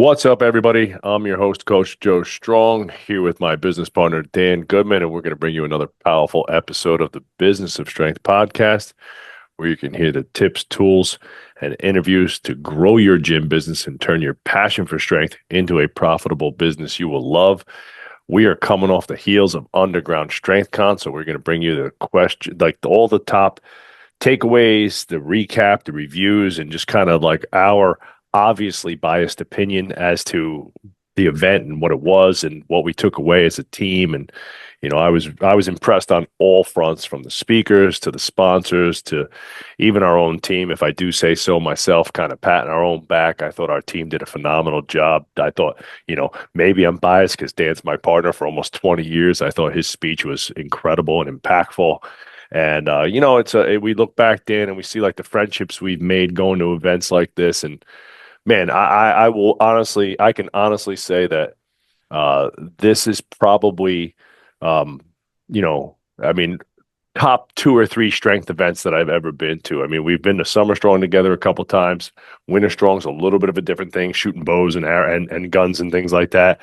What's up, everybody? I'm your host, Coach Joe Strong, here with my business partner, Dan Goodman, and we're going to bring you another powerful episode of the Business of Strength podcast, where you can hear the tips, tools, and interviews to grow your gym business and turn your passion for strength into a profitable business you will love. We are coming off the heels of Underground Strength Con, so we're going to bring you the question, like all the top takeaways, the recap, the reviews, and just kind of like our obviously biased opinion as to the event and what it was and what we took away as a team. And I was impressed on all fronts, from the speakers to the sponsors to even our own team, if I do say so myself, kind of patting our own back. I thought our team did a phenomenal job. I thought, maybe I'm biased because Dan's my partner for almost 20 years. I thought his speech was incredible and impactful. And we look back, Dan, and we see like the friendships we've made going to events like this. And man, I can honestly say that this is probably, I mean, top two or three strength events that I've ever been to. I mean, we've been to Summer Strong together a couple times. Winter Strong's a little bit of a different thing, shooting bows and and guns and things like that.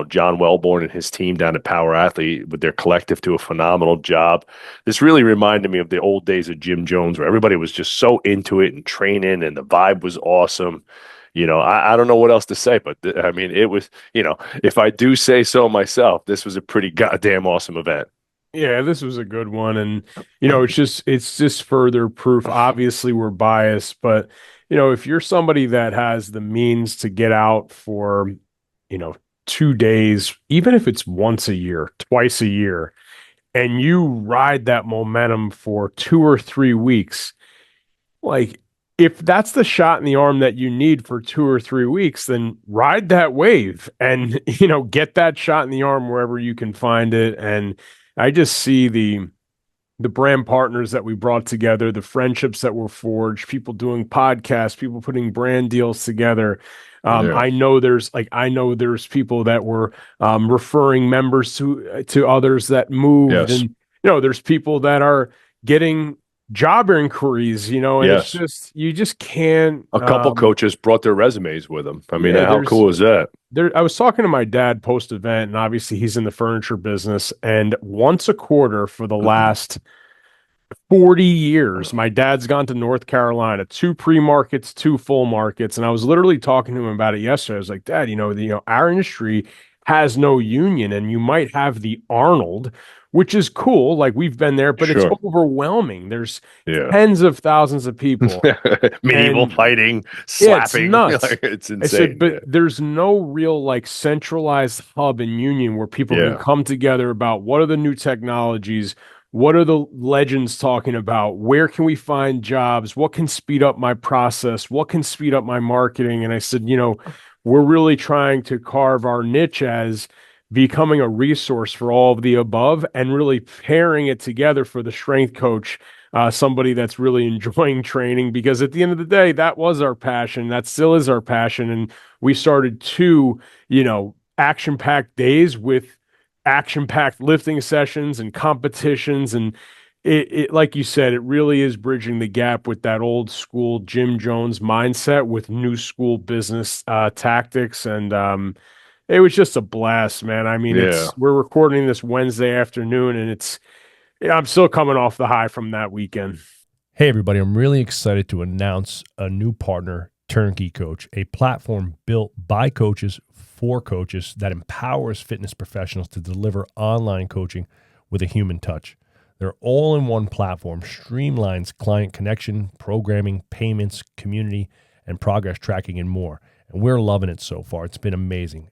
John Wellborn and his team down at Power Athlete with their collective do a phenomenal job. This really reminded me of the old days of Jim Jones, where everybody was just so into it and training, and the vibe was awesome. I don't know what else to say, but I mean, it was, if I do say so myself, this was a pretty goddamn awesome event. Yeah, this was a good one. And, it's just further proof. Obviously, we're biased, but, if you're somebody that has the means to get out for, 2 days, even if it's once a year, twice a year, and you ride that momentum for 2 or 3 weeks, like, if that's the shot in the arm that you need for 2 or 3 weeks, then ride that wave and, get that shot in the arm wherever you can find it. And I just see the brand partners that we brought together, the friendships that were forged, people doing podcasts, people putting brand deals together. Yeah. I know there's people that were referring members to others that moved, Yes. and there's people that are getting job inquiries, and it's Yes. just you just can't. A couple coaches brought their resumes with them. I mean, Yeah, how cool is that? I was talking to my dad post event, and obviously he's in the furniture business, and once a quarter for the last 40 years, my dad's gone to North Carolina, 2 pre-markets, 2 full markets. And I was literally talking to him about it yesterday. I was like, Dad, our industry has no union, and you might have the Arnold, which is cool. Like, we've been there, but it's Sure. overwhelming. There's Yeah. tens of thousands of people. Medieval And fighting, yeah, it's slapping. nuts. Like, it's I said, insane. but there's no real like centralized hub and union where people can Yeah. come together about what are the new technologies, what are the legends talking about, where can we find jobs, what can speed up my process, what can speed up my marketing. And I said, we're really trying to carve our niche as becoming a resource for all of the above and really pairing it together for the strength coach, somebody that's really enjoying training, because at the end of the day, that was our passion. That still is our passion. And we started 2, action-packed days with action-packed lifting sessions and competitions. And it, like you said, it really is bridging the gap with that old school Jim Jones mindset with new school business tactics. And it was just a blast, man. I mean, Yeah. we're recording this Wednesday afternoon, and I'm still coming off the high from that weekend. Hey, everybody, I'm really excited to announce a new partner, Turnkey Coach, a platform built by coaches for coaches that empowers fitness professionals to deliver online coaching with a human touch. Their all-in-one platform streamlines client connection, programming, payments, community, and progress tracking, and more. And we're loving it so far. It's been amazing.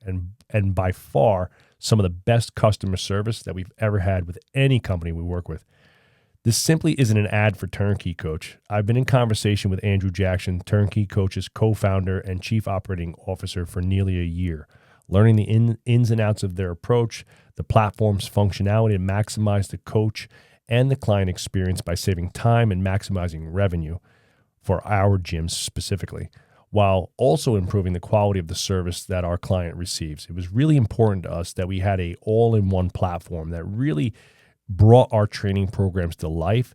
And by far, some of the best customer service that we've ever had with any company we work with. This simply isn't an ad for Turnkey Coach. I've been in conversation with Andrew Jackson, Turnkey Coach's co-founder and chief operating officer, for nearly a year, learning the ins and outs of their approach, the platform's functionality to maximize the coach and the client experience by saving time and maximizing revenue for our gyms specifically, while also improving the quality of the service that our client receives. It was really important to us that we had a all-in-one platform that really brought our training programs to life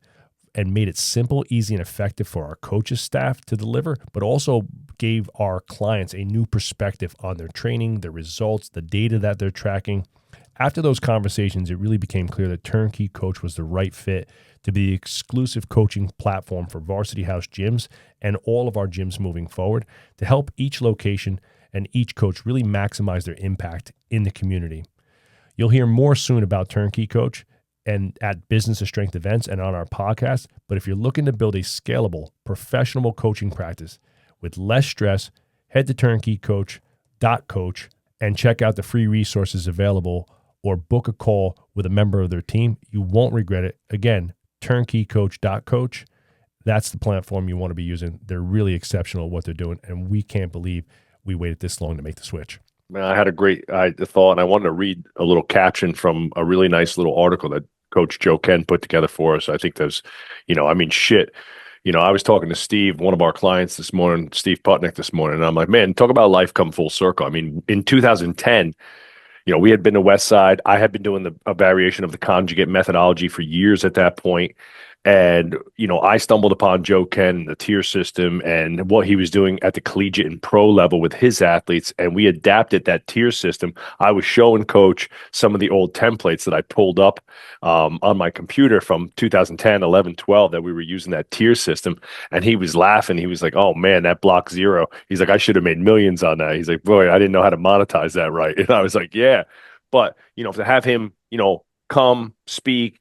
and made it simple, easy, and effective for our coaches staff to deliver, but also gave our clients a new perspective on their training, their results, the data that they're tracking. After those conversations, it really became clear that Turnkey Coach was the right fit to be the exclusive coaching platform for Varsity House gyms and all of our gyms moving forward to help each location and each coach really maximize their impact in the community. You'll hear more soon about Turnkey Coach and at Business of Strength events and on our podcast. But if you're looking to build a scalable, professional coaching practice with less stress, head to turnkeycoach.coach and check out the free resources available or book a call with a member of their team. You won't regret it. Again, turnkeycoach.coach. That's the platform you want to be using. They're really exceptional at what they're doing, and we can't believe we waited this long to make the switch. Man, I had a great thought, and I wanted to read a little caption from a really nice little article that Coach Joe Ken put together for us. I think there's, shit. I was talking to Steve, one of our clients this morning, Steve Putnick this morning, and I'm like, man, talk about life come full circle. I mean, in 2010, we had been to West Side. I had been doing a variation of the conjugate methodology for years at that point. And, I stumbled upon Joe Ken, the tier system, and what he was doing at the collegiate and pro level with his athletes. And we adapted that tier system. I was showing Coach some of the old templates that I pulled up on my computer from 2010, 11, 12, that we were using that tier system. And he was laughing. He was like, oh, man, that block zero. He's like, I should have made millions on that. He's like, boy, I didn't know how to monetize that right. And I was like, yeah. But, to have him, come speak,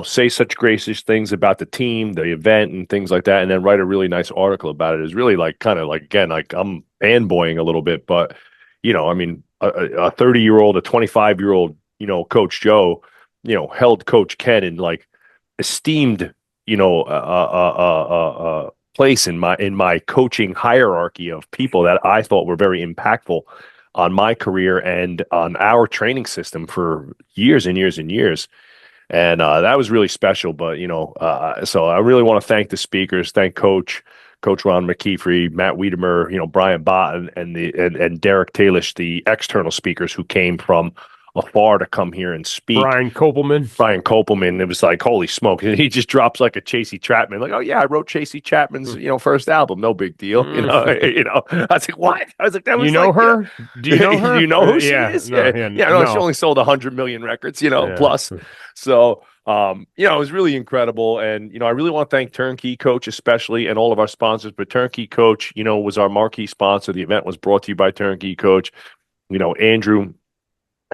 say such gracious things about the team, the event, and things like that, and then write a really nice article about it is really kind of again, I'm fanboying a little bit, but a 30-year-old, a 25-year-old, Coach Joe, held Coach Ken in esteemed, place in my coaching hierarchy of people that I thought were very impactful on my career and on our training system for years and years and years. And that was really special. But, so I really want to thank the speakers, thank Coach Ron McKeefrey, Matt Wiedemer, Brian Bott, and Derek Talish, the external speakers who came from afar to come here and speak. Brian Kopelman. It was like, holy smoke. He just drops like a Chasey Chapman. Like, oh yeah, I wrote Chasey Chapman's, first album. No big deal. I was like, what? I was like, that was her? Do you know her? Do you know who she is? No, no. She only sold 100 million records, plus. So, it was really incredible. And, I really want to thank Turnkey Coach especially and all of our sponsors. But Turnkey Coach, was our marquee sponsor. The event was brought to you by Turnkey Coach. Andrew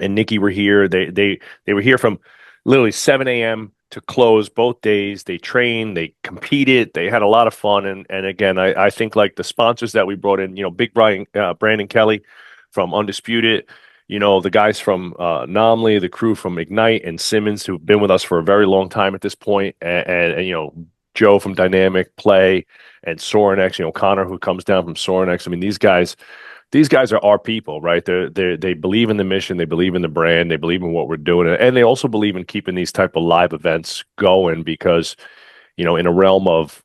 and Nikki were here. They were here from literally 7 a.m. to close both days. They trained, they competed, they had a lot of fun. And again, I think the sponsors that we brought in, Big Brandon Kelly from Undisputed, the guys from Nomley, the crew from Ignite and Simmons, who've been with us for a very long time at this point, and Joe from Dynamic Play and Sorinex, Connor, who comes down from Sorinex. I mean, these guys are our people, right? They believe in the mission, they believe in the brand, they believe in what we're doing, and they also believe in keeping these type of live events going because, in a realm of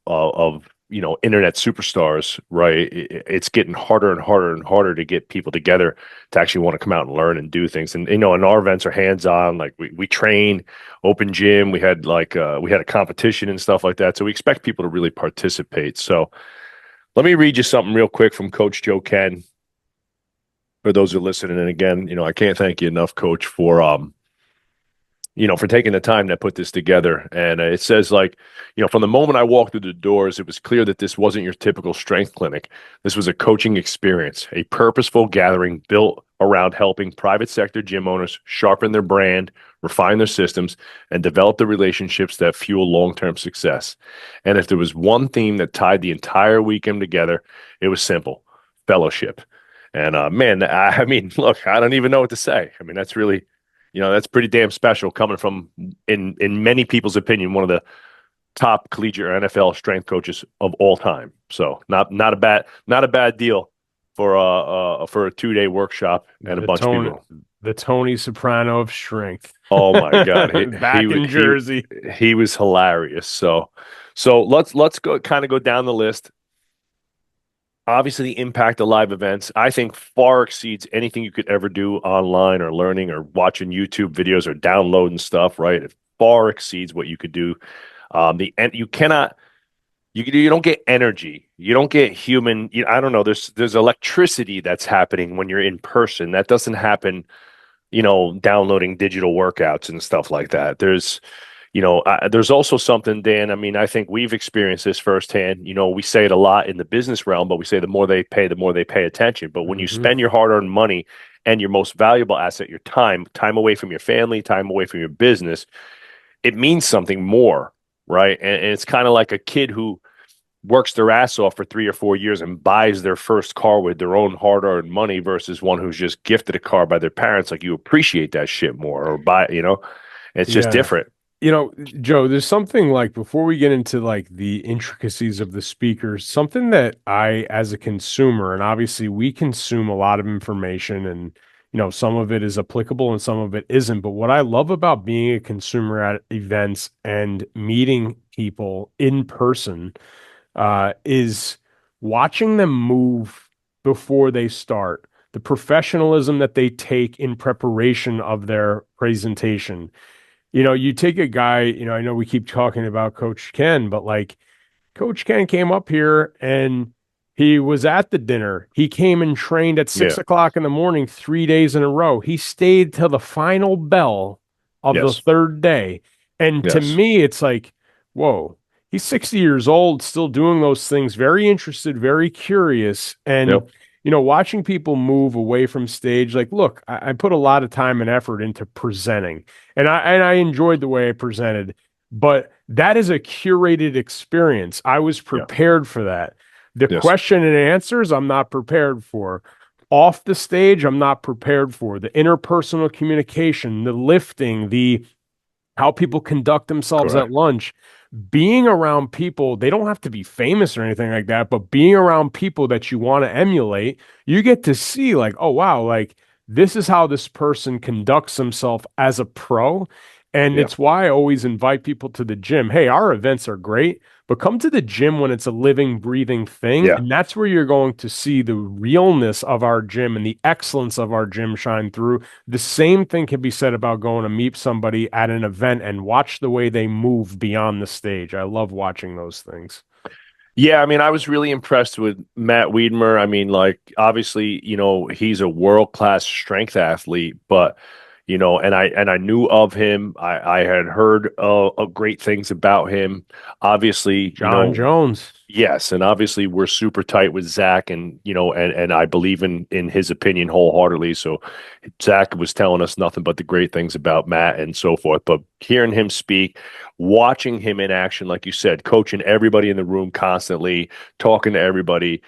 internet superstars, right? It's getting harder and harder and harder to get people together to actually want to come out and learn and do things. And and our events are hands-on. Like we train, open gym. We had we had a competition and stuff like that. So we expect people to really participate. So let me read you something real quick from Coach Joe Ken. For those who are listening, and again, I can't thank you enough, Coach, for for taking the time to put this together. And it says from the moment I walked through the doors, it was clear that this wasn't your typical strength clinic. This was a coaching experience, a purposeful gathering built around helping private sector gym owners sharpen their brand, refine their systems, and develop the relationships that fuel long-term success. And if there was one theme that tied the entire weekend together, it was simple: fellowship. And man, I mean, look, I don't even know what to say. I mean, that's really, that's pretty damn special coming from, in many people's opinion, one of the top collegiate or NFL strength coaches of all time. So not a bad deal for a 2-day workshop and a bunch of people. The Tony Soprano of strength. Oh my God, back in Jersey. He was hilarious. So let's go down the list. Obviously, the impact of live events, I think, far exceeds anything you could ever do online or learning or watching YouTube videos or downloading stuff, right? It far exceeds what you could do You cannot. You don't get energy. You don't get human. I don't know. There's electricity that's happening when you're in person. That doesn't happen, downloading digital workouts and stuff like that. There's also something, Dan. I mean, I think we've experienced this firsthand. We say it a lot in the business realm, but we say the more they pay, the more they pay attention. But when you Hmm. spend your hard-earned money and your most valuable asset, your time away from your family, time away from your business, it means something more, right? And it's kind of like a kid who works their ass off for 3 or 4 years and buys their first car with their own hard-earned money versus one who's just gifted a car by their parents. Like, you appreciate that shit more, or it's just Yeah. different. Joe, there's something like before we get into like the intricacies of the speakers, something that I, as a consumer, and obviously we consume a lot of information and, some of it is applicable and some of it isn't. But what I love about being a consumer at events and meeting people in person, is watching them move before they start, the professionalism that they take in preparation of their presentation. You take a guy, I know we keep talking about Coach Ken, but like Coach Ken came up here and he was at the dinner. He came and trained at six Yeah. o'clock in the morning, 3 days in a row. He stayed till the final bell of the Yes. third day. And to Yes. me, it's like, whoa, he's 60 years old, still doing those things, very interested, very curious. And Yep. watching people move away from stage, like, look, I put a lot of time and effort into presenting, and I enjoyed the way I presented, but that is a curated experience. I was Yeah. prepared for that. The Yes. question and answers, I'm not prepared for. Off the stage, I'm not prepared for. The interpersonal communication, the lifting, the how people conduct themselves at Correct. lunch, being around people, they don't have to be famous or anything like that, but being around people that you want to emulate, you get to see like, oh wow, like this is how this person conducts himself as a pro. And Yeah. it's why I always invite people to the gym. Hey, our events are great, but come to the gym when it's a living, breathing thing. Yeah. And that's where you're going to see the realness of our gym and the excellence of our gym shine through. The same thing can be said about going to meet somebody at an event and watch the way they move beyond the stage. I love watching those things. Yeah, I mean, I was really impressed with Matt Wiedmer. I mean, like, obviously, he's a world-class strength athlete, but and I knew of him. I had heard of great things about him. Obviously, John Jones. yes, and obviously we're super tight with Zach, and and I believe in his opinion wholeheartedly. So Zach was telling us nothing but the great things about Matt and so forth. But hearing him speak, watching him in action, like you said, coaching everybody in the room constantly, talking to everybody,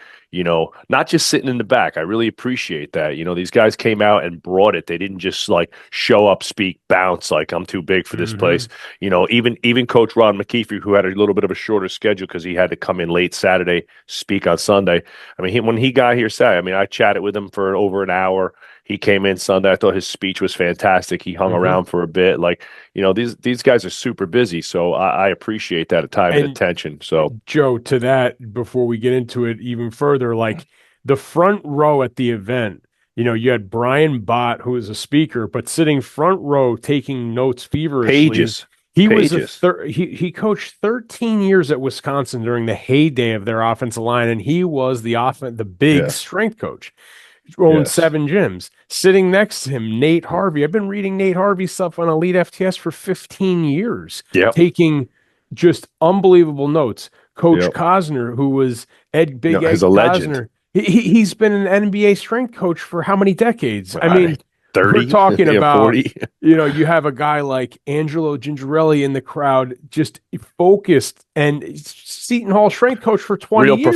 not just sitting in the back. I really appreciate that. These guys came out and brought it. They didn't just like show up, speak, bounce like I'm too big for this place. Hmm. Even Coach Ron McKeefe, who had a little bit of a shorter schedule because he had to come in late Saturday, speak on Sunday. I mean, when he got here Saturday, I mean, I chatted with him for over an hour. He came in Sunday. I thought his speech was fantastic. He hung Hmm. around for a bit. Like, these guys are super busy, so I appreciate that time and And attention. So Joe, to that, before we get into it even further, like the front row at the event, you had Brian Bott, who was a speaker, but sitting front row taking notes feverishly. pages, He was pages. he coached 13 years at Wisconsin during the heyday of their offensive line, and he was the big Yes, strength coach. Owned yes, 7 gyms. Sitting next to him, Nate Harvey. I've been reading Nate Harvey's stuff on Elite FTS for 15 years, yep, taking just unbelievable notes. Coach yep. Cosner, who was No, Big he's Ed a legend. Cosner, he's been an NBA strength coach for how many decades? I Right. mean, we're 30, talking yeah, about, 40. you have a guy like Angelo Gingerelli in the crowd, just focused, and Seton Hall strength coach for 20 years. Real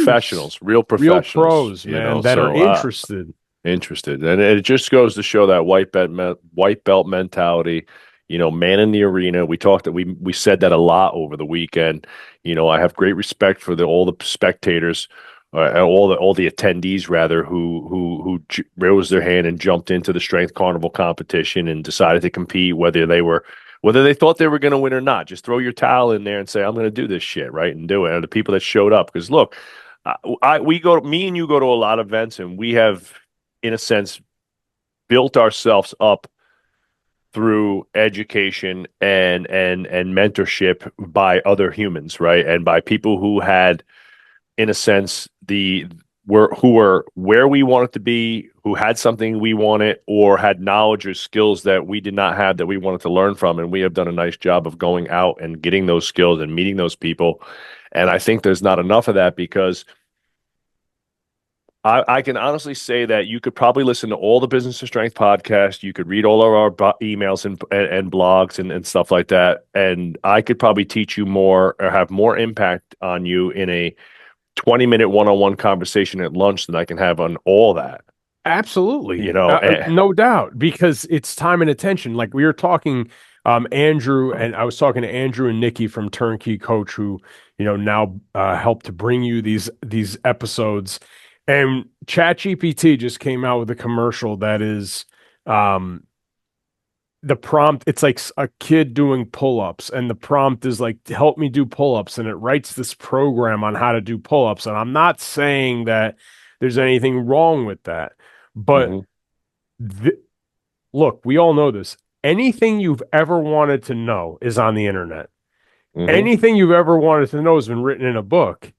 Real professionals, pros, man, that are so interested. interested. And it just goes to show that white belt mentality, man in the arena. We said that a lot over the weekend. I have great respect for all the spectators, all the attendees rather, who rose their hand and jumped into the strength carnival competition and decided to compete, whether they thought they were going to win or not. Just throw your towel in there and say, I'm going to do this shit, right? And do it. And the people that showed up, because look, me and you go to a lot of events, and we have, in a sense, built ourselves up through education and mentorship by other humans, right? And by people who had, in a sense, who were where we wanted to be, who had something we wanted, or had knowledge or skills that we did not have that we wanted to learn from. And we have done a nice job of going out and getting those skills and meeting those people. And I think there's not enough of that, because I can honestly say that you could probably listen to all the Business of Strength podcasts. You could read all of our emails and blogs and stuff like that. And I could probably teach you more or have more impact on you in a 20-minute one-on-one conversation at lunch than I can have on all that. Absolutely. And No doubt, because it's time and attention. Like we were talking, Andrew, and I was talking to Andrew and Nikki from Turnkey Coach, who, now help to bring you these episodes. And ChatGPT just came out with a commercial that is the prompt. It's like a kid doing pull-ups, and the prompt is like, help me do pull-ups. And it writes this program on how to do pull-ups. And I'm not saying that there's anything wrong with that. But look, we all know this. Anything you've ever wanted to know is on the internet. Anything you've ever wanted to know has been written in a book.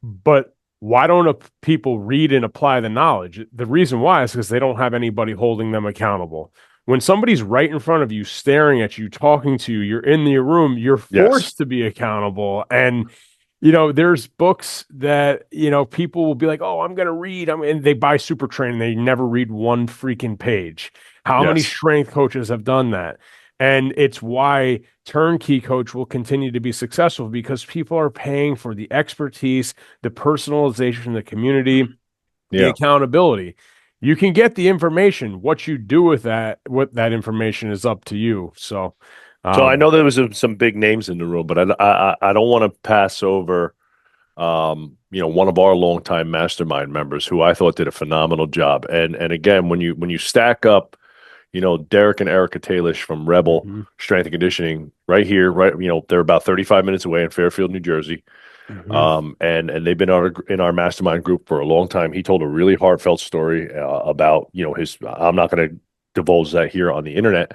But why don't people read and apply the knowledge? The reason why is because they don't have anybody holding them accountable. When somebody's right in front of you, staring at you, talking to you, you're in the room, you're forced to be accountable. And there's books that, people will be like, oh, I'm going to read. And they buy Super Train and they never read one freaking page. How many strength coaches have done that? And it's why Turnkey Coach will continue to be successful, because people are paying for the expertise, the personalization, the community, the accountability. You can get the information. What you do with what that information is up to you. So I know there was some big names in the room, but I don't want to pass over, one of our longtime mastermind members who I thought did a phenomenal job. And again, when you stack up, Derek and Erica Talish from Rebel Strength and Conditioning right here, right, they're about 35 minutes away in Fairfield, New Jersey. And they've been in our mastermind group for a long time. He told a really heartfelt story about, I'm not going to divulge that here on the internet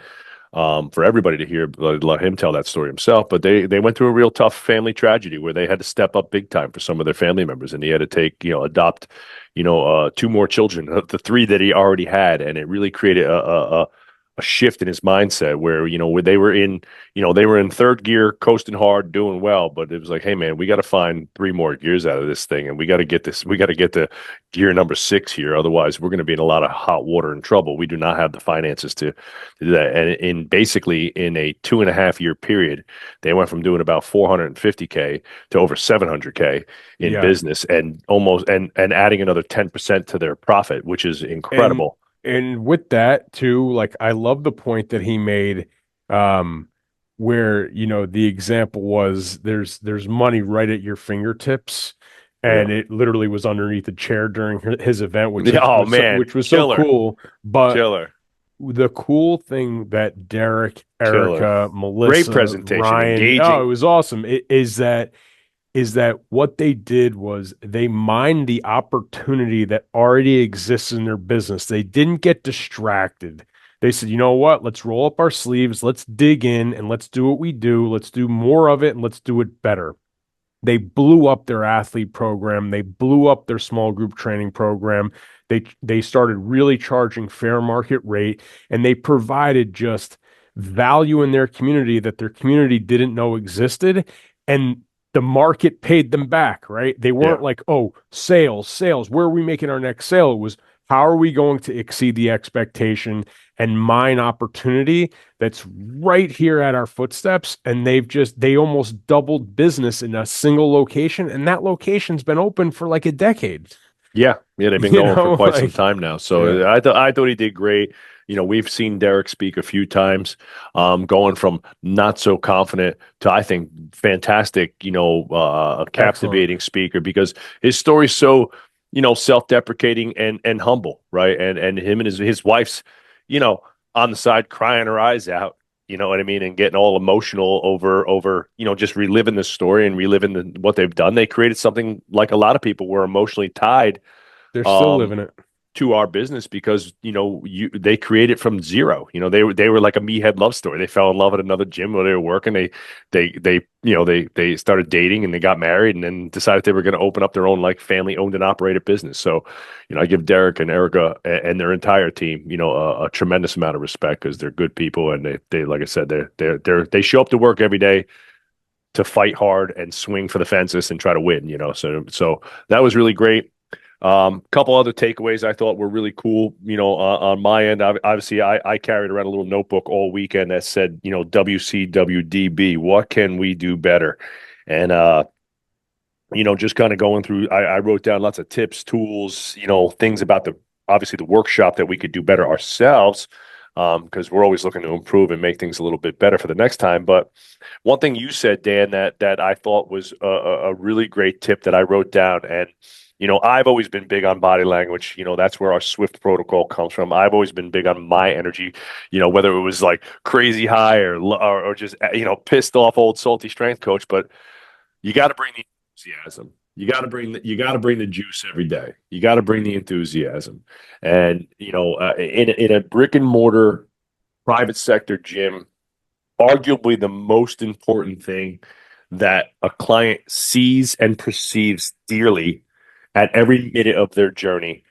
for everybody to hear, but let him tell that story himself. But they went through a real tough family tragedy where they had to step up big time for some of their family members, and he had to adopt, 2 more children, the 3 that he already had, and it really created a shift in his mindset where, where they were in third gear, coasting hard, doing well, but it was like, hey man, we got to find 3 more gears out of this thing, and we got to get the gear number 6 here. Otherwise, we're going to be in a lot of hot water and trouble. We do not have the finances to do that. And basically in a 2.5-year period, they went from doing about 450K to over 700K in business, and almost and adding another 10% to their profit, which is incredible. And with that too, like I love the point that he made, where the example was there's money right at your fingertips, and it literally was underneath the chair during his event, which was so cool. But the cool thing that Derek, Erica, Melissa, great presentation, Ryan, engaging. Oh, it was awesome. Is that what they did was they mined the opportunity that already exists in their business. They didn't get distracted. They said, you know what? Let's roll up our sleeves. Let's dig in and let's do what we do. Let's do more of it and let's do it better. They blew up their athlete program. They blew up their small group training program. They started really charging fair market rate, and they provided just value in their community that their community didn't know existed. And the market paid them back, right? They weren't like, oh, sales, where are we making our next sale? It was, how are we going to exceed the expectation and mine opportunity that's right here at our footsteps? And they almost doubled business in a single location. And that location's been open for like a decade. Yeah, they've been going for quite some time now. So I thought he did great. We've seen Derek speak a few times, going from not so confident to, I think, fantastic, a captivating speaker, because his story's so, self-deprecating and humble, right? And him and his wife's, on the side crying her eyes out, you know what I mean, and getting all emotional over, just reliving the story and reliving what they've done. They created something like a lot of people were emotionally tied. They're still living it. to our business because they created from zero. They were like a meathead love story. They fell in love at another gym where they were working. They started dating and they got married and then decided they were going to open up their own like family owned and operated business. So I give Derek and Erica and their entire team a tremendous amount of respect because they're good people and they like I said they show up to work every day to fight hard and swing for the fences and try to win. So that was really great. Couple other takeaways I thought were really cool. On my end, obviously, I carried around a little notebook all weekend that said, WCWDB, what can we do better? And just kind of going through. I wrote down lots of tips, tools, things about obviously the workshop that we could do better ourselves, because we're always looking to improve and make things a little bit better for the next time. But one thing you said, Dan, that I thought was a really great tip that I wrote down. And I've always been big on body language. That's where our SWIFT protocol comes from. I've always been big on my energy, whether it was like crazy high or just, pissed off old salty strength coach. But you got to bring the enthusiasm. You got to bring the juice every day. You got to bring the enthusiasm. And, in a brick and mortar private sector gym, arguably the most important thing that a client sees and perceives dearly at every minute of their journey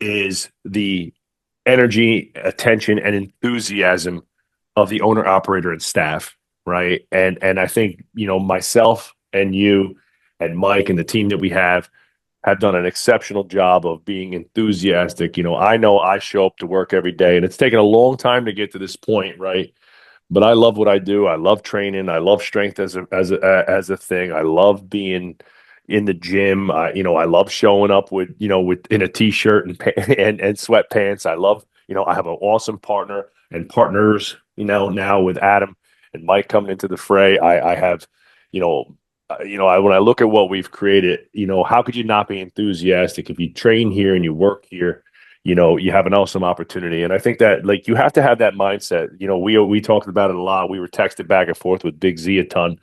is the energy, attention, and enthusiasm of the owner, operator, and staff, right? And I think myself and you and Mike and the team that we have done an exceptional job of being enthusiastic. I know I show up to work every day, and it's taken a long time to get to this point, right? But I love what I do. I love training. I love strength as a thing. I love being in the gym. I love showing up with in a t-shirt and sweatpants. I love, I have an awesome partner and partners, now with Adam and Mike coming into the fray. I have, when I look at what we've created, how could you not be enthusiastic if you train here and you work here? You have an awesome opportunity. And I think that like you have to have that mindset. We talked about it a lot. We were texted back and forth with Big Z a ton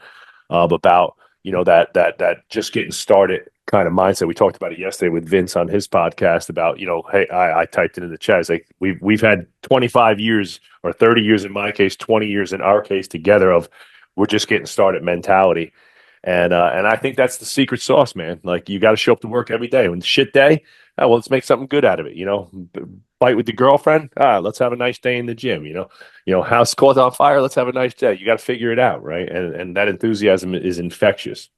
about that just getting started kind of mindset. We talked about it yesterday with Vince on his podcast about hey, I typed it in the chat. It's like we've had 25 years or 30 years in my case, 20 years in our case together of we're just getting started mentality. And I think that's the secret sauce, man. Like you got to show up to work every day. When shit day, oh, well, let's make something good out of it. Fight with the girlfriend. Let's have a nice day in the gym. House caught on fire. Let's have a nice day. You got to figure it out, right? And that enthusiasm is infectious.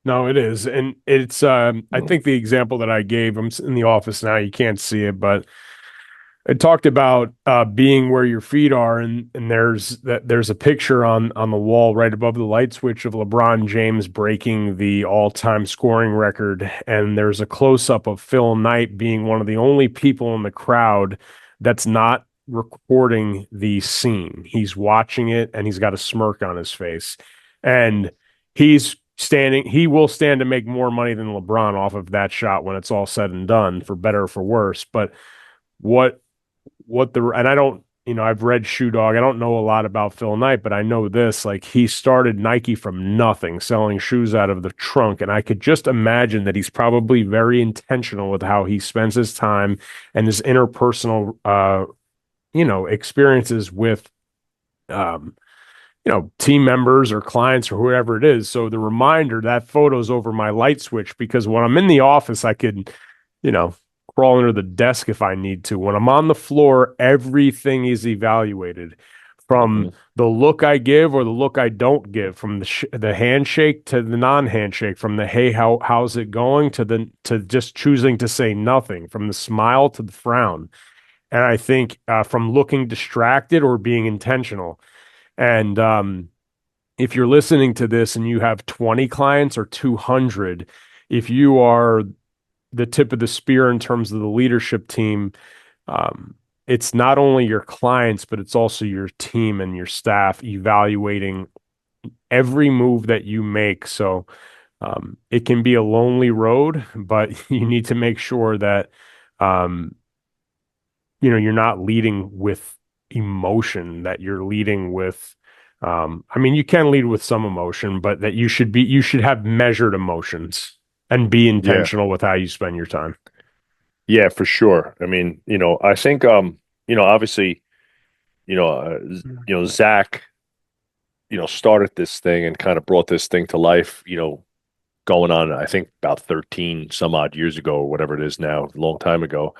No, it is. And it's, I think the example that I gave, I'm in the office now, you can't see it, but I talked about being where your feet are, and there's a picture on the wall right above the light switch of LeBron James breaking the all-time scoring record, and there's a close-up of Phil Knight being one of the only people in the crowd that's not recording the scene. He's watching it, and he's got a smirk on his face, and he will stand to make more money than LeBron off of that shot when it's all said and done, for better or for worse. But and I don't, I've read Shoe Dog. I don't know a lot about Phil Knight, but I know this, like he started Nike from nothing, selling shoes out of the trunk. And I could just imagine that he's probably very intentional with how he spends his time and his interpersonal, experiences with, team members or clients or whoever it is. So the reminder, that photo's over my light switch, because when I'm in the office, I could, crawl under the desk if I need to. When I'm on the floor, everything is evaluated, from the look I give or the look I don't give, from the handshake to the non-handshake, from the hey, how's it going to just choosing to say nothing, from the smile to the frown. And I think from looking distracted or being intentional. And if you're listening to this and you have 20 clients or 200, if you are the tip of the spear in terms of the leadership team, it's not only your clients, but it's also your team and your staff evaluating every move that you make. So it can be a lonely road, but you need to make sure that you're not leading with emotion, that you're leading with you can lead with some emotion, but that you should have measured emotions and be intentional with how you spend your time. Yeah, for sure. I mean, I think, obviously, Zach, started this thing and kind of brought this thing to life, going on, I think about 13 some odd years ago or whatever it is now, a long time ago.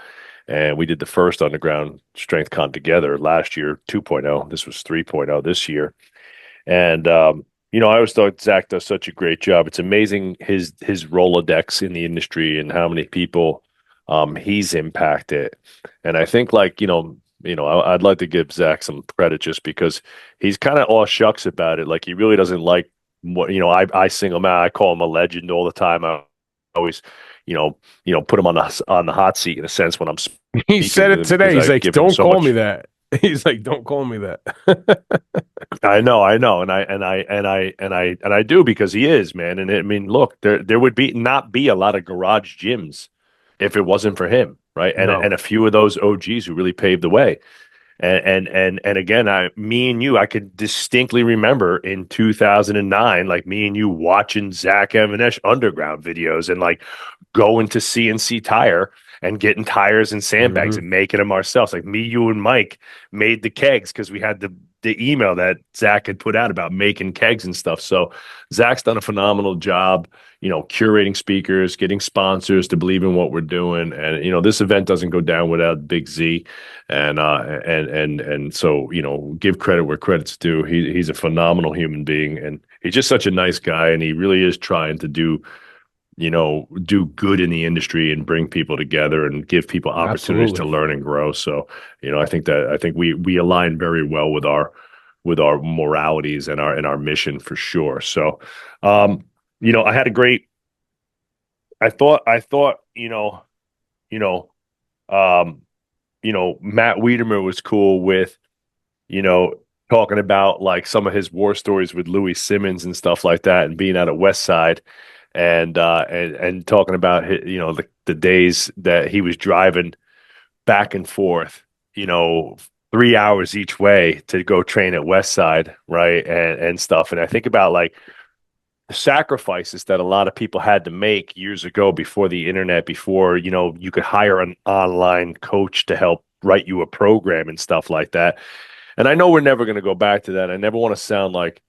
And we did the first underground strength con together last year, 2.0. This was 3.0 this year. And I always thought Zach does such a great job. It's amazing his Rolodex in the industry and how many people he's impacted. And I think I'd like to give Zach some credit just because he's kind of all shucks about it. Like he really doesn't like what I sing him out. I call him a legend all the time. I always, put him on the hot seat in a sense when I'm He speaking said with it him today. because He's I like, give him "Don't so call me much. that." He's like, "Don't call me that." I know, and I do because he is, man. And I mean, look, there would not be a lot of garage gyms if it wasn't for him, right? And No. a few of those OGs who really paved the way. And again, me and you, I could distinctly remember in 2009, like me and you watching Zach Evanesh underground videos and like going to CNC Tire and getting tires and sandbags Hmm. and making them ourselves. Like me, you, and Mike made the kegs because we had the email that Zach had put out about making kegs and stuff. So Zach's done a phenomenal job, curating speakers, getting sponsors to believe in what we're doing. And this event doesn't go down without Big Z. And so give credit where credit's due. He's a phenomenal human being, and he's just such a nice guy, and he really is trying to do good in the industry and bring people together and give people opportunities to Absolutely. learn and grow. So, I think we align very well with our moralities and our mission for sure. So, I had a great. I thought, you know, um, Matt Wiedemer was cool with you know, talking about like some of his war stories with Louis Simmons and stuff like that, and being out at West Side, and talking about the days that he was driving back and forth, 3 hours each way to go train at West Side, right, and stuff. And I think about like the sacrifices that a lot of people had to make years ago before the internet, before you could hire an online coach to help write you a program and stuff like that. And I know we're never going to go back to that. I never want to sound like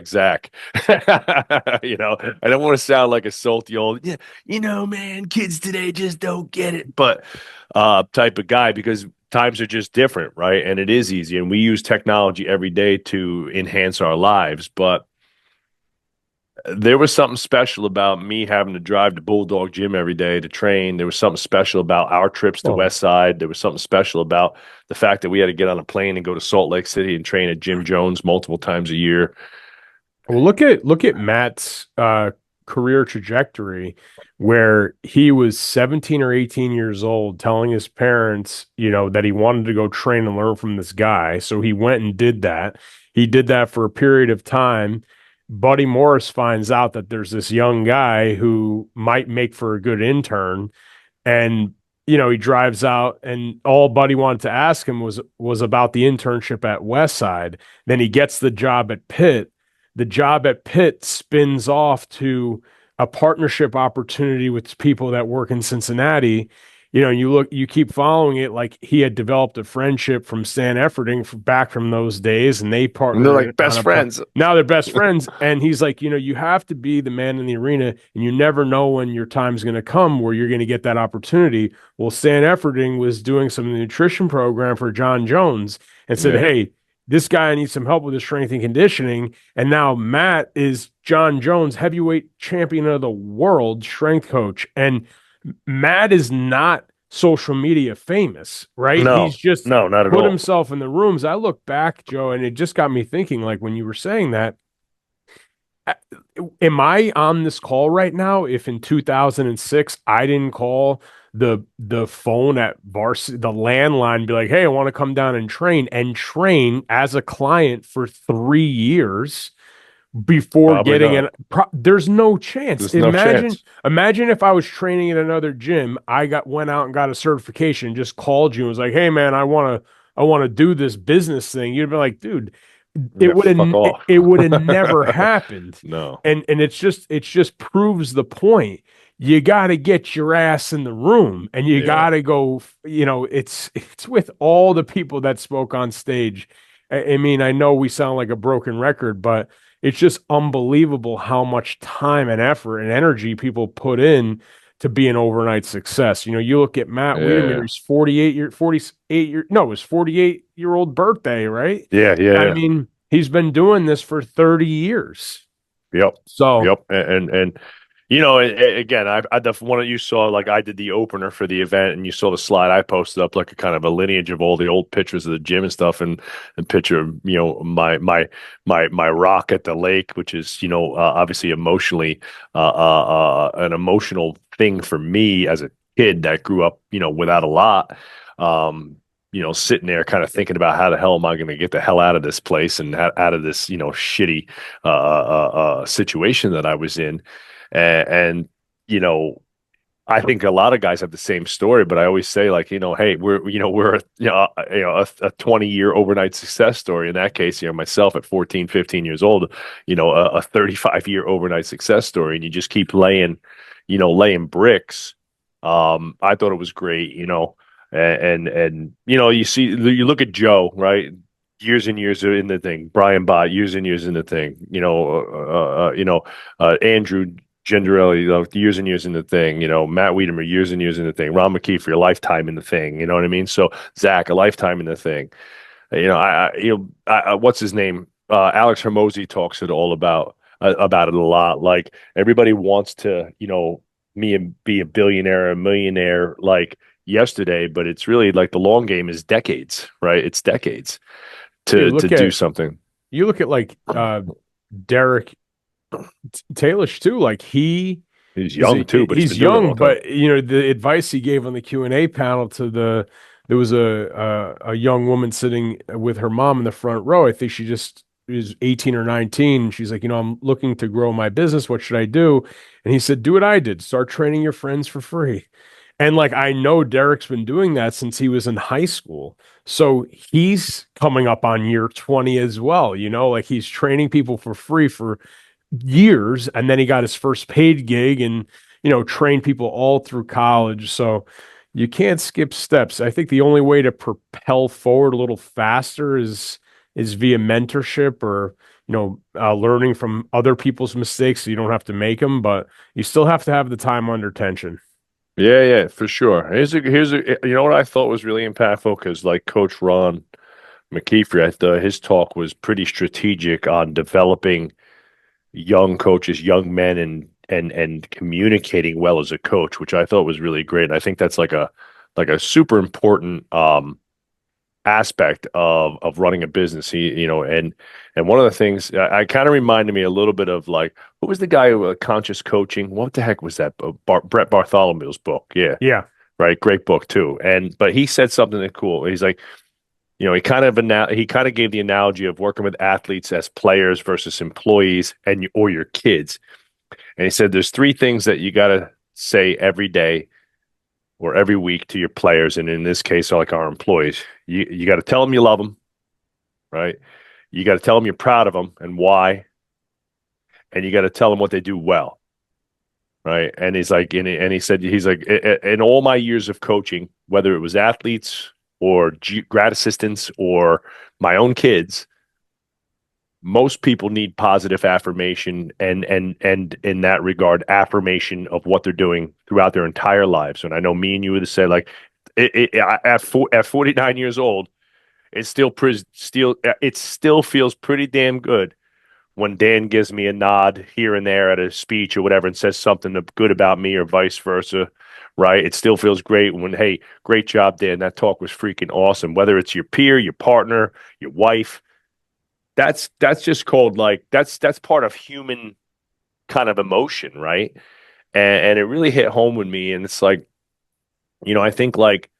Zach. I don't want to sound like a salty old, yeah, man, kids today just don't get it, but type of guy because times are just different, right? And it is easy, and we use technology every day to enhance our lives, but there was something special about me having to drive to Bulldog Gym every day to train. There was something special about our trips to Well, West Side. There was something special about the fact that we had to get on a plane and go to Salt Lake City and train at Jim Jones multiple times a year. well, look at Matt's career trajectory, where he was 17 or 18 years old, telling his parents, that he wanted to go train and learn from this guy. So he went and did that. He did that for a period of time. Buddy Morris finds out that there's this young guy who might make for a good intern, and he drives out, and all Buddy wanted to ask him was about the internship at Westside. Then he gets the job at Pitt. The job at Pitt spins off to a partnership opportunity with people that work in Cincinnati. You keep following it, like he had developed a friendship from Stan Efferding back from those days, and they And they're partnered like on best a friends. now they're best friends. And he's like, you have to be the man in the arena, and you never know when your time's going to come where you're going to get that opportunity. Well, Stan Efferding was doing some nutrition program for John Jones and said, Yeah. "Hey, this guy needs some help with his strength and conditioning." And now Matt is John Jones, heavyweight champion of the world strength coach. And Matt is not social media famous, right? He's No, just no, not at put all. himself in the rooms. I look back, Joe, and it just got me thinking, like when you were saying that, am I on this call right now if in 2006 I didn't call the phone at varsity, the landline, and be like, "Hey, I want to come down and train as a client for 3 years before Probably getting not. an there's no chance. There's no Imagine chance. imagine if I was training at another gym, went out and got a certification, just called you and was like, "Hey man, I want to do this business thing." You'd be like, "Dude, Yeah, fuck off. it would have never happened." No. And it just proves the point. you got to get your ass in the room and you Yeah. got to go, it's with all the people that spoke on stage. I mean, I know we sound like a broken record, but it's just unbelievable how much time and effort and energy people put in to be an overnight success. You look at Matt Yeah. Wiedemer's 48 year, no, his 48-year-old birthday, right? Yeah. Yeah. I Yeah. mean, he's been doing this for 30 years. Yep. So, Yep. And again, I the one that you saw, like I did the opener for the event, and you saw the slide I posted up, like a kind of a lineage of all the old pictures of the gym and stuff, and picture of, my rock at the lake, which is obviously emotionally an emotional thing for me as a kid that grew up without a lot. Um, sitting there kind of thinking about how the hell am I going to get the hell out of this place and out of this, shitty situation that I was in. And you know, I think a lot of guys have the same story, but I always say, like, hey, we're a 20-year overnight success story. In that case, myself at 14, 15 years old, a 35-year overnight success story, and you just keep laying bricks. I thought it was great, and you look at Joe, right? Years and years in the thing. Brian Bott, years and years in the thing. Andrew Gendarelli, years and years in the thing. Matt Wiedemer, years and years in the thing. Ron McKeefer, a lifetime in the thing. You know what I mean? So Zach, a lifetime in the thing. What's his name? Alex Hermosi talks it all about it a lot. Like, everybody wants to, me and be a billionaire, a millionaire, like yesterday, but it's really like the long game is decades, right? It's decades you to look do at something. you look at like Derek Taylor too. Like He's young too, but he's he's been doing it a long young, time. but the advice he gave on the Q&A panel there was a young woman sitting with her mom in the front row. I think she just is 18 or 19. She's like, I'm looking to grow my business. What should I do? And he said, do what I did. Start training your friends for free. And like, I know Derek's been doing that since he was in high school. So he's coming up on year 20 as well. Like, he's training people for free for years, and then he got his first paid gig and trained people all through college. So you can't skip steps. I think the only way to propel forward a little faster is via mentorship, or learning from other people's mistakes so you don't have to make them, but you still have to have the time under tension. Yeah, yeah, for sure. You know what I thought was really impactful, because like Coach Ron McKeefer, I thought his talk was pretty strategic on developing young coaches, young men, and communicating well as a coach, which I thought was really great. And I think that's like a super important aspect of running a business. And one of the things I kind of reminded me a little bit of, like, who was the guy who conscious coaching? What the heck was that? Brett Bartholomew's book. Yeah, Yeah. right. Great book too. But he said something that cool. He's like, he kind of gave the analogy of working with athletes as players versus employees or your kids. And he said there's three things that you got to say every day or every week to your players, and in this case, like our employees. You got to tell them you love them, right? You got to tell them you're proud of them and why, and you got to tell them what they do well, right? And he's like, and he said, he's like, in all my years of coaching, whether it was athletes or grad assistants or my own kids, most people need positive affirmation, and in that regard, affirmation of what they're doing throughout their entire lives. And I know me and you would say, like, at 49 years old, it still feels pretty damn good when Dan gives me a nod here and there at a speech or whatever and says something good about me, or vice versa, right? It still feels great when, hey, great job, Dan. That talk was freaking awesome. Whether it's your peer, your partner, your wife, that's just called, like, that's part of human kind of emotion, right? And it really hit home with me. And it's like, I think, like,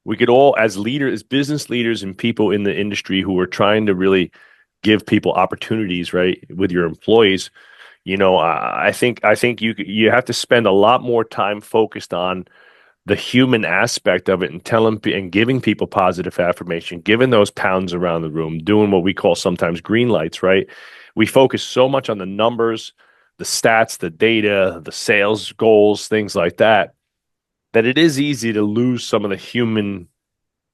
we could all, as leaders, as business leaders and people in the industry who are trying to really give people opportunities, right, with your employees, I think you have to spend a lot more time focused on the human aspect of it, and telling and giving people positive affirmation, giving those pounds around the room, doing what we call sometimes green lights, right? We focus so much on the numbers, the stats, the data, the sales goals, things like that, that it is easy to lose some of the human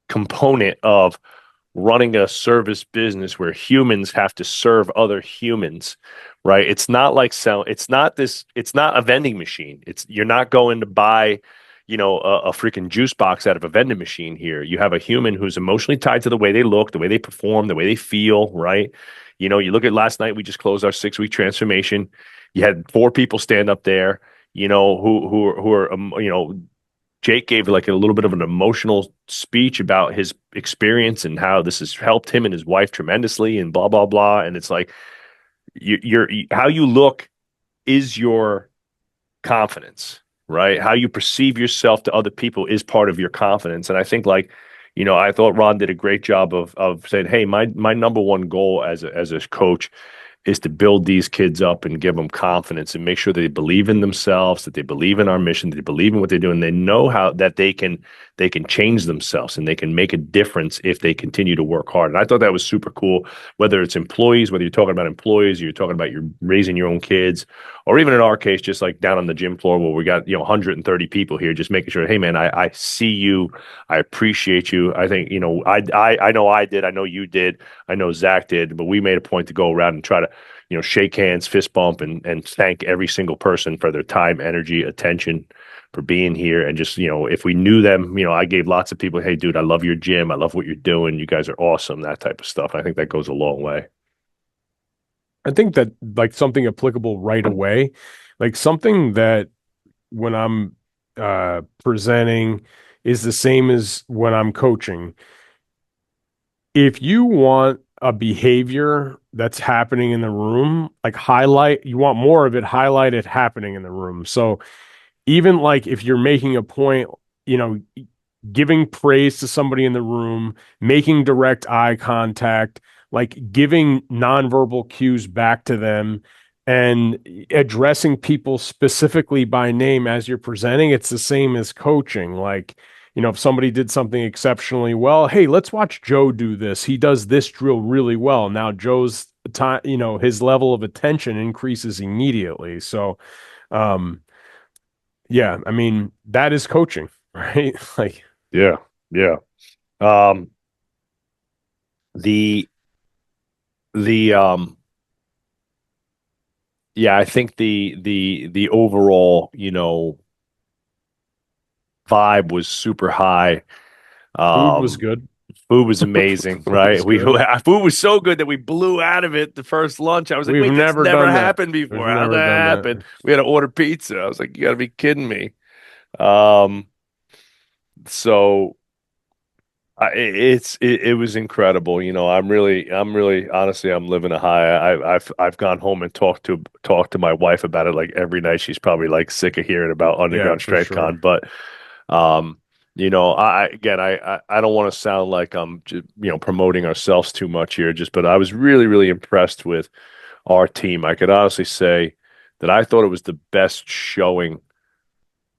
component of running a service business where humans have to serve other humans, right? It's not like it's not a vending machine. You're not going to buy, a freaking juice box out of a vending machine here. You have a human who's emotionally tied to the way they look, the way they perform, the way they feel, right? You look at last night, we just closed our 6-week transformation. You had 4 people stand up there, who are, Jake gave like a little bit of an emotional speech about his experience and how this has helped him and his wife tremendously and blah, blah, blah. And it's like how you look is your confidence, right? How you perceive yourself to other people is part of your confidence. And I think I thought Ron did a great job of saying, hey, my number one goal as a coach is to build these kids up and give them confidence and make sure that they believe in themselves, that they believe in our mission, that they believe in what they're doing. They know how that they can change themselves and they can make a difference if they continue to work hard. And I thought that was super cool, whether it's employees, whether you're talking about employees, or you're talking about you're raising your own kids, or even in our case, just like down on the gym floor where we got, 130 people here, just making sure, hey man, I see you. I appreciate you. I think, I know I did. I know you did. I know Zach did, but we made a point to go around and try to, shake hands, fist bump, and thank every single person for their time, energy, attention, for being here. And just, if we knew them, I gave lots of people, hey, dude, I love your gym. I love what you're doing. You guys are awesome, that type of stuff. I think that goes a long way. I think that like something applicable right away, like something that when I'm presenting is the same as when I'm coaching. If you want a behavior that's happening in the room, like you want more of it highlighted happening in the room. So even like if you're making a point, giving praise to somebody in the room, making direct eye contact, like giving nonverbal cues back to them and addressing people specifically by name as you're presenting, it's the same as coaching. Like, if somebody did something exceptionally well, hey, let's watch Joe do this. He does this drill really well. Now Joe's time, his level of attention increases immediately. So, yeah, I mean, that is coaching, right? Like, Yeah. Yeah. Um, the, the, yeah, I think the overall, vibe was super high. food was good. Food was amazing, Food right? was good. Food was so good that we blew out of it the first lunch. I was like, We've wait, that's never never done that. happened We've before. How'd never that done happen? that. We had to order pizza. I was like, you got to be kidding me. Um, so it was incredible. I'm really honestly I'm living a high. I've gone home and talked to my wife about it like every night. She's probably like sick of hearing about Yeah, Underground for Strength sure. Con, but I don't want to sound like I'm just, promoting ourselves too much here, but I was really, really impressed with our team. I could honestly say that I thought it was the best showing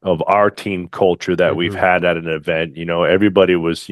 of our team culture that we've Hmm. had at an event. Everybody was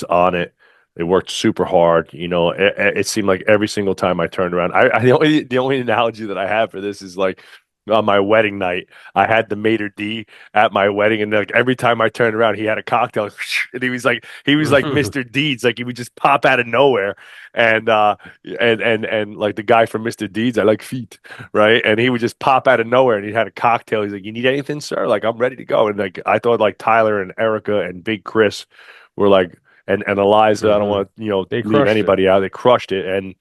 on it. They worked super hard. It seemed like every single time I turned around, the only analogy that I have for this is like on my wedding night, I had the maitre d at my wedding, and like every time I turned around, he had a cocktail, and he was like Mr. Deeds, like he would just pop out of nowhere, and and like the guy from Mr. Deeds, I like feet, right? And he would just pop out of nowhere and he had a cocktail. He's like, "You need anything, sir?" Like, "I'm ready to go." And like I thought like Tyler and Erica and Big Chris were like and Eliza, I don't Hmm. want to, They leave crushed it. anybody out. They crushed it. And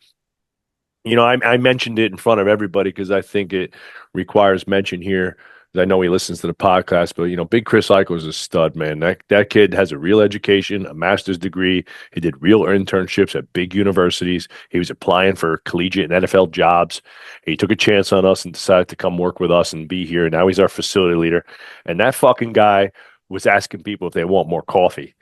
I mentioned it in front of everybody because I think it requires mention here. 'Cause I know he listens to the podcast, but Big Chris Iko is a stud, man. That kid has a real education, a master's degree. He did real internships at big universities. He was applying for collegiate and NFL jobs. He took a chance on us and decided to come work with us and be here. Now he's our facility leader. And that fucking guy was asking people if they want more coffee.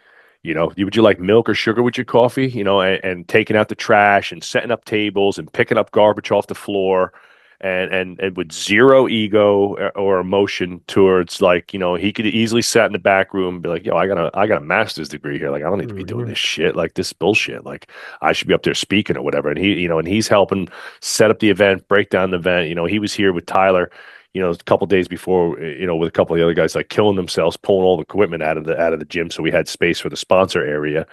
Would you like milk or sugar with your coffee? And taking out the trash and setting up tables and picking up garbage off the floor. and with zero ego or emotion towards, like, he could easily sat in the back room and be like, yo, I got a master's degree here. Like, I don't need to be doing this shit. Like, this bullshit. Like, I should be up there speaking or whatever. And he's helping set up the event, break down the event. He was here with Tyler, a couple days before, with a couple of the other guys, like killing themselves, pulling all the equipment out of the gym. So we had space for the sponsor area,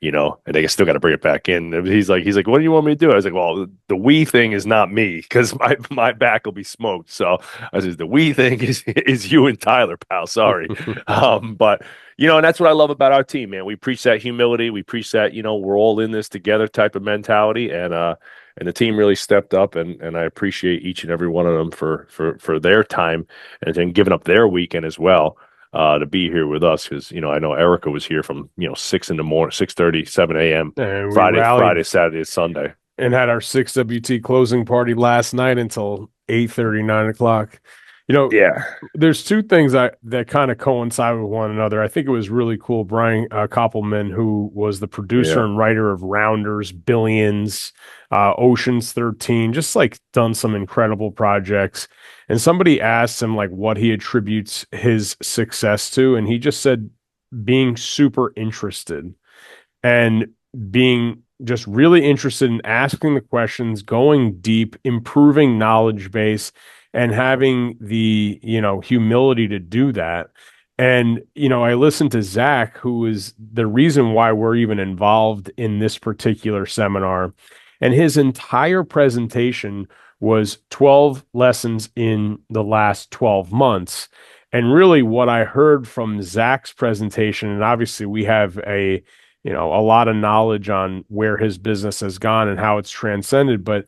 and they still got to bring it back in. And he's like, what do you want me to do? I was like, well, the we thing is not me, because my back will be smoked. So I said, the we thing is you and Tyler, pal. Sorry. But and that's what I love about our team, man. We preach that humility. We preach that, we're all in this together type of mentality. And the team really stepped up, and I appreciate each and every one of them for their time and then giving up their weekend as well, to be here with us. Because I know Erica was here from 6 in the morning, 6:30, 7 a.m. And we Friday, rallied Saturday, Sunday. and had our 6WT closing party last night until 8:30, 9 o'clock. Yeah, There's two things that kind of coincide with one another. I think it was really cool. Brian Koppelman, who was the producer yeah. and writer of Rounders, Billions, Ocean's 13, just like done some incredible projects. And somebody asked him like what he attributes his success to, and he just said being super interested and being just really interested in asking the questions, going deep, improving knowledge base, and having the, humility to do that. And, I listened to Zach, who is the reason why we're even involved in this particular seminar. And his entire presentation was 12 lessons in the last 12 months. And really what I heard from Zach's presentation, and obviously we have a lot of knowledge on where his business has gone and how it's transcended, but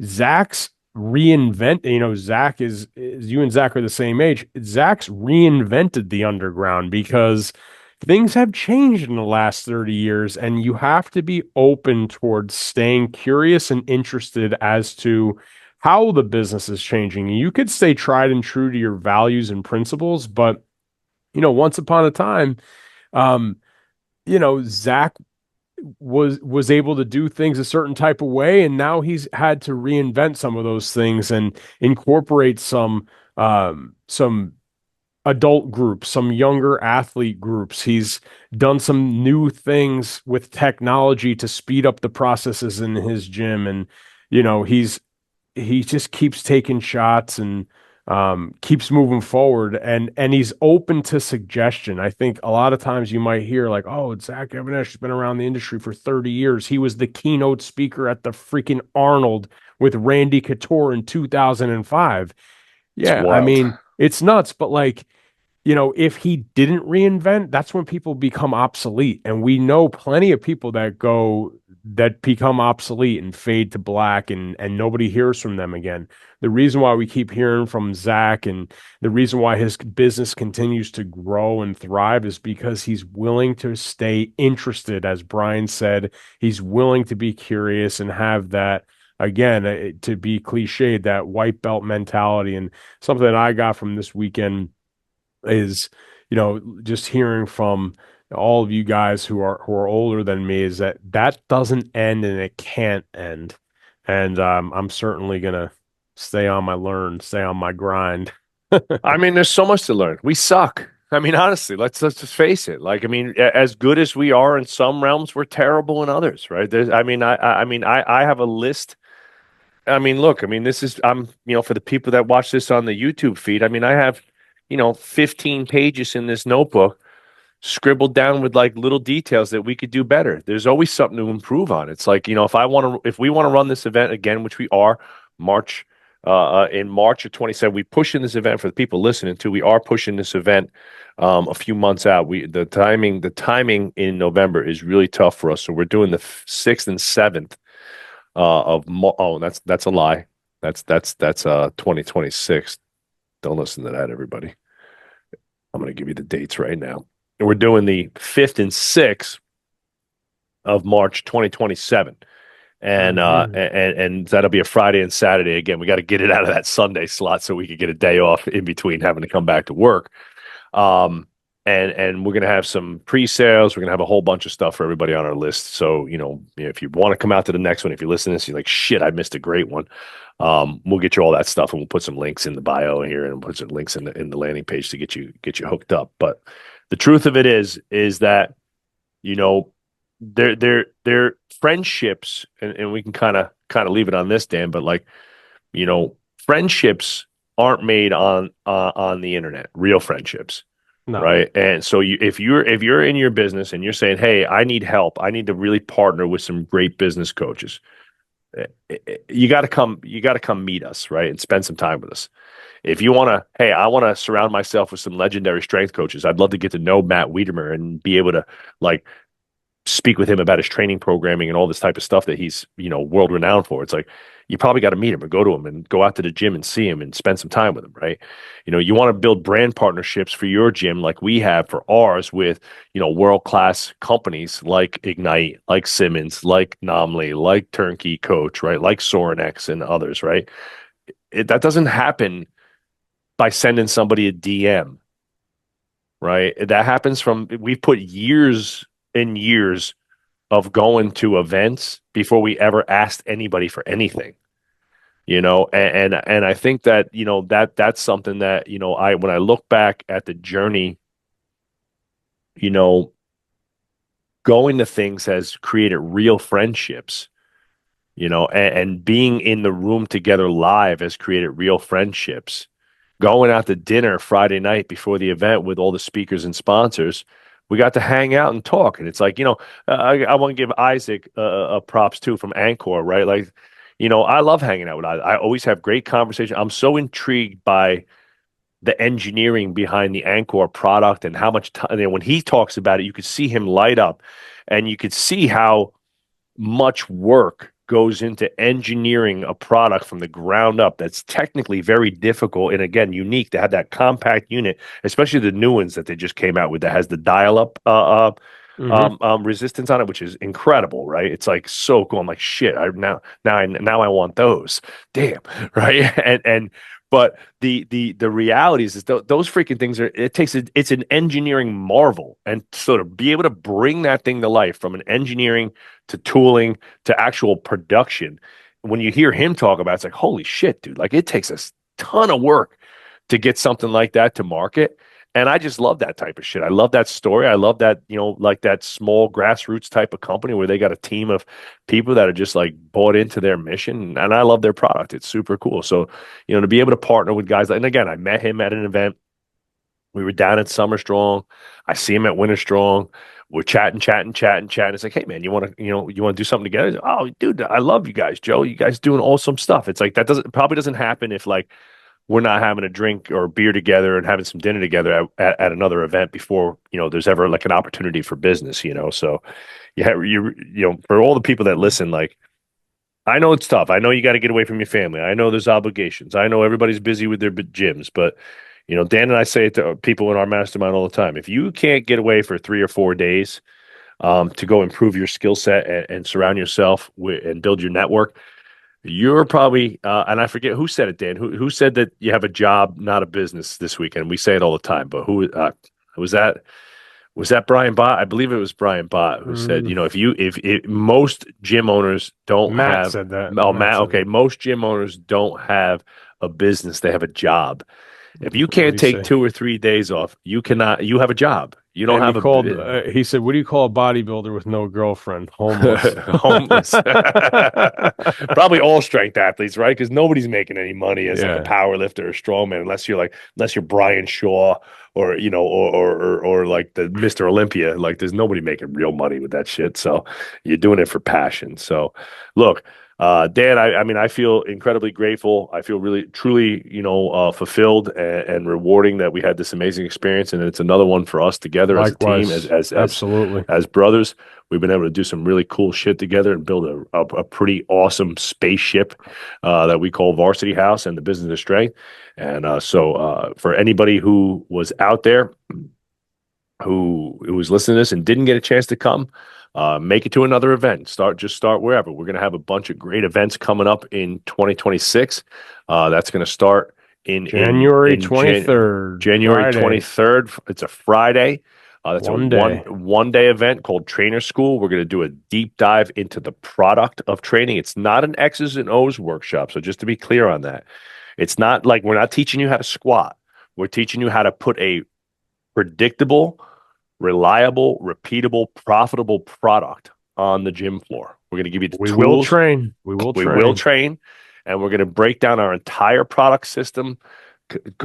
Zach's Zach is you and Zach are the same age. Zach's reinvented the underground because things have changed in the last 30 years, and you have to be open towards staying curious and interested as to how the business is changing. You could stay tried and true to your values and principles, but once upon a time, um, Zach was able to do things a certain type of way, and now he's had to reinvent some of those things and incorporate some adult groups, some younger athlete groups. He's done some new things with technology to speed up the processes in his gym, and he just keeps taking shots and keeps moving forward, and he's open to suggestion. I think a lot of times you might hear like, oh, Zach Evanesh has been around the industry for 30 years. He was the keynote speaker at the freaking Arnold with Randy Couture in 2005. Yeah, I mean, it's nuts, but like, if he didn't reinvent, that's when people become obsolete. And we know plenty of people that become obsolete and fade to black, and nobody hears from them again. The reason why we keep hearing from Zach and the reason why his business continues to grow and thrive is because he's willing to stay interested. As Brian said, he's willing to be curious and have that, again, to be cliched, that white belt mentality. And something that I got from this weekend is, just hearing from all of you guys who are older than me, is that doesn't end and it can't end. And I'm certainly gonna stay on my grind. I mean, there's so much to learn. We suck. I mean, honestly, let's just face it. Like, I mean, as good as we are in some realms, we're terrible in others, right? I have a list. I mean, look, I mean, this is, for the people that watch this on the YouTube feed, I mean, I have, 15 pages in this notebook scribbled down with like little details that we could do better. There's always something to improve on. It's like, if we want to run this event again, which we are, in March of 27, we pushing this event for the people listening to. We are pushing this event a few months out. The timing in November is really tough for us. So we're doing the 6th and 7th that's a lie. That's 2026. Don't listen to that, everybody. I'm going to give you the dates right now. And we're doing the 5th and 6th of March 2027. And and that'll be a Friday and Saturday. Again, we got to get it out of that Sunday slot so we could get a day off in between having to come back to work. And and we're gonna have some pre-sales. We're gonna have a whole bunch of stuff for everybody on our list. So if you want to come out to the next one, if you listen to this, you're like, shit, I missed a great one. We'll get you all that stuff, and we'll put some links in the bio here, and put some links in the landing page to get you hooked up. The truth of it is that they're friendships, and we can kind of leave it on this, Dan. But friendships aren't made on the internet. Real friendships. No. Right. And so if you're in your business and you're saying, hey, I need help, I need to really partner with some great business coaches, you got to come meet us, right? And spend some time with us. If you want to, hey, I want to surround myself with some legendary strength coaches. I'd love to get to know Matt Wiedemer and be able to speak with him about his training programming and all this type of stuff that he's, world renowned for. It's like, you probably got to meet him or go to him and go out to the gym and see him and spend some time with him, right? You want to build brand partnerships for your gym like we have for ours with, world-class companies like Ignite, like Simmons, like Nomley, like Turnkey Coach, right? Like Sorinex and others, right? That doesn't happen by sending somebody a DM, right? That happens we've put years and years of going to events before we ever asked anybody for anything, and I think that, that's something that, when I look back at the journey, going to things has created real friendships, and being in the room together live has created real friendships. Going out to dinner Friday night before the event with all the speakers and sponsors, we got to hang out and talk. And it's like, I want to give Isaac a props too from Anchor, right? Like, I love hanging out with Isaac. I always have great conversation. I'm so intrigued by the engineering behind the Anchor product and how much time, when he talks about it, you could see him light up, and you could see how much work goes into engineering a product from the ground up that's technically very difficult and, again, unique to have that compact unit, especially the new ones that they just came out with that has the dial-up resistance on it, which is incredible, right? It's like so cool. I'm like, shit, now I want those. Damn, right? But the reality is those freaking things it's an engineering marvel, and sort of be able to bring that thing to life from an engineering to tooling to actual production. When you hear him talk about it, it's like, holy shit, dude, like it takes a ton of work to get something like that to market. And I just love that type of shit. I love that story. I love that, like that small grassroots type of company where they got a team of people that are just like bought into their mission. And I love their product. It's super cool. So, to be able to partner with guys and again, I met him at an event. We were down at Summer Strong. I see him at Winter Strong. We're chatting. It's like, hey man, you want to do something together? Like, oh, dude, I love you guys, Joe. You guys doing awesome stuff. It's like probably doesn't happen if like we're not having a drink or a beer together and having some dinner together at another event before, there's ever like an opportunity for business, So yeah, for all the people that listen, like, I know it's tough. I know you got to get away from your family. I know there's obligations. I know everybody's busy with their gyms, but Dan and I say it to people in our mastermind all the time. If you can't get away for 3 or 4 days to go improve your skill set and surround yourself and build your network, you're probably, and I forget who said it, Dan. Who said that you have a job, not a business this weekend? We say it all the time, but who was that? Was that Brian Bott? I believe it was Brian Bott who said, if most gym owners don't Matt have, said that. oh, Matt, okay, most gym owners don't have a business; they have a job. If you can't take 2 or 3 days off, you cannot. You have a job. You don't have he said, "What do you call a bodybuilder with no girlfriend? Homeless." Homeless. Probably all strength athletes, right? Because nobody's making any money as like a power lifter or strongman unless you're Brian Shaw or or like the Mr. Olympia. Like there's nobody making real money with that shit. So you're doing it for passion. So look. Dan, I feel incredibly grateful. I feel really, truly, fulfilled and rewarding that we had this amazing experience, and it's another one for us together. Likewise. As a team, absolutely, as brothers. We've been able to do some really cool shit together and build a pretty awesome spaceship that we call Varsity House and the Business of Strength. And so for anybody who was out there who was listening to this and didn't get a chance to come, make it to another event. Start wherever. We're going to have a bunch of great events coming up in 2026. That's going to start January in 23rd, January Friday. 23rd. It's a Friday. That's a One day. one day event called Trainer School. We're going to do a deep dive into the product of training. It's not an X's and O's workshop. So just to be clear on that, it's not like we're not teaching you how to squat. We're teaching you how to put a predictable, reliable, repeatable, profitable product on the gym floor. We're going to give you the We tools. will train. We will We train. will train, and we're going to break down our entire product system,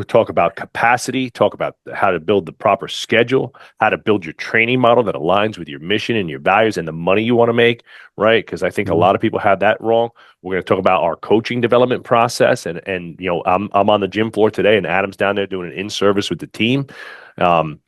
talk about capacity, talk about how to build the proper schedule, how to build your training model that aligns with your mission and your values and the money you want to make, right? Because I think a lot of people have that wrong. We're going to talk about our coaching development process, and you know, I'm on the gym floor today, and Adam's down there doing an in-service with the team. Um,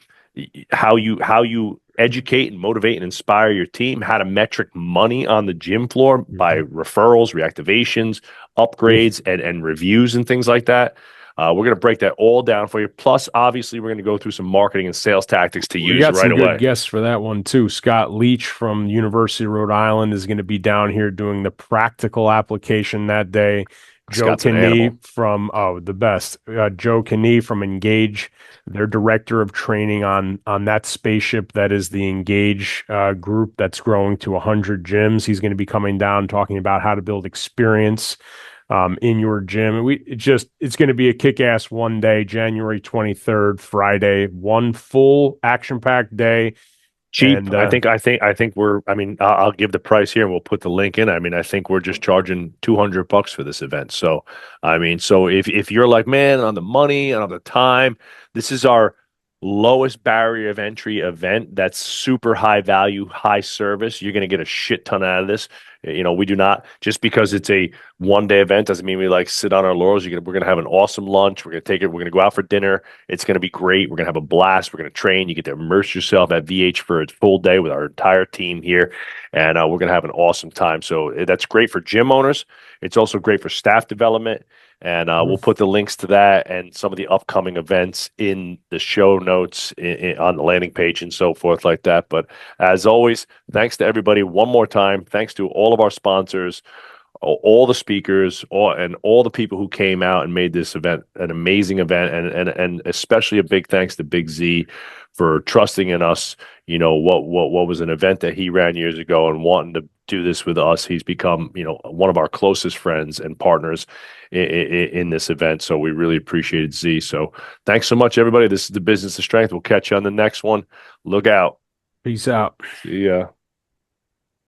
how you educate and motivate and inspire your team, how to metric money on the gym floor by referrals, reactivations, upgrades, and reviews and things like that. We're going to break that all down for you. Plus, obviously, we're going to go through some marketing and sales tactics to use got right some away. good guests for that one too. Scott Leach from University of Rhode Island is going to be down here doing the practical application that day. Joe Kinney from the best. Joe Kinney from Engage, their director of training on that spaceship that is the Engage group that's growing to 100 gyms. He's going to be coming down talking about how to build experience in your gym. It's going to be a kick-ass one day, January 23rd, Friday, one full action-packed day. Cheap. And, I think we're, I mean, I'll give the price here and we'll put the link in. I mean, I think we're just charging $200 for this event. So, I mean, so if you're like, man, on the money and on the time, this is our lowest barrier of entry event that's super high value, high service. You're going to get a shit ton out of this. You know, we do not, just because it's a one day event doesn't mean we like sit on our laurels. We're going to have an awesome lunch. We're going to take it. We're going to go out for dinner. It's going to be great. We're going to have a blast. We're going to train. You get to immerse yourself at VH for a full day with our entire team here. And we're going to have an awesome time. So that's great for gym owners. It's also great for staff development. And we'll put the links to that and some of the upcoming events in the show notes on the landing page and so forth like that. But as always, thanks to everybody one more time. Thanks to all of our sponsors, all the speakers, and all the people who came out and made this event an amazing event. And especially a big thanks to Big Z for trusting in us. You know, what was an event that he ran years ago and wanting to do this with us. He's become, you know, one of our closest friends and partners in this event. So we really appreciate Z. So thanks so much, everybody. This is the Business of Strength. We'll catch you on the next one. Look out. peace out. See ya.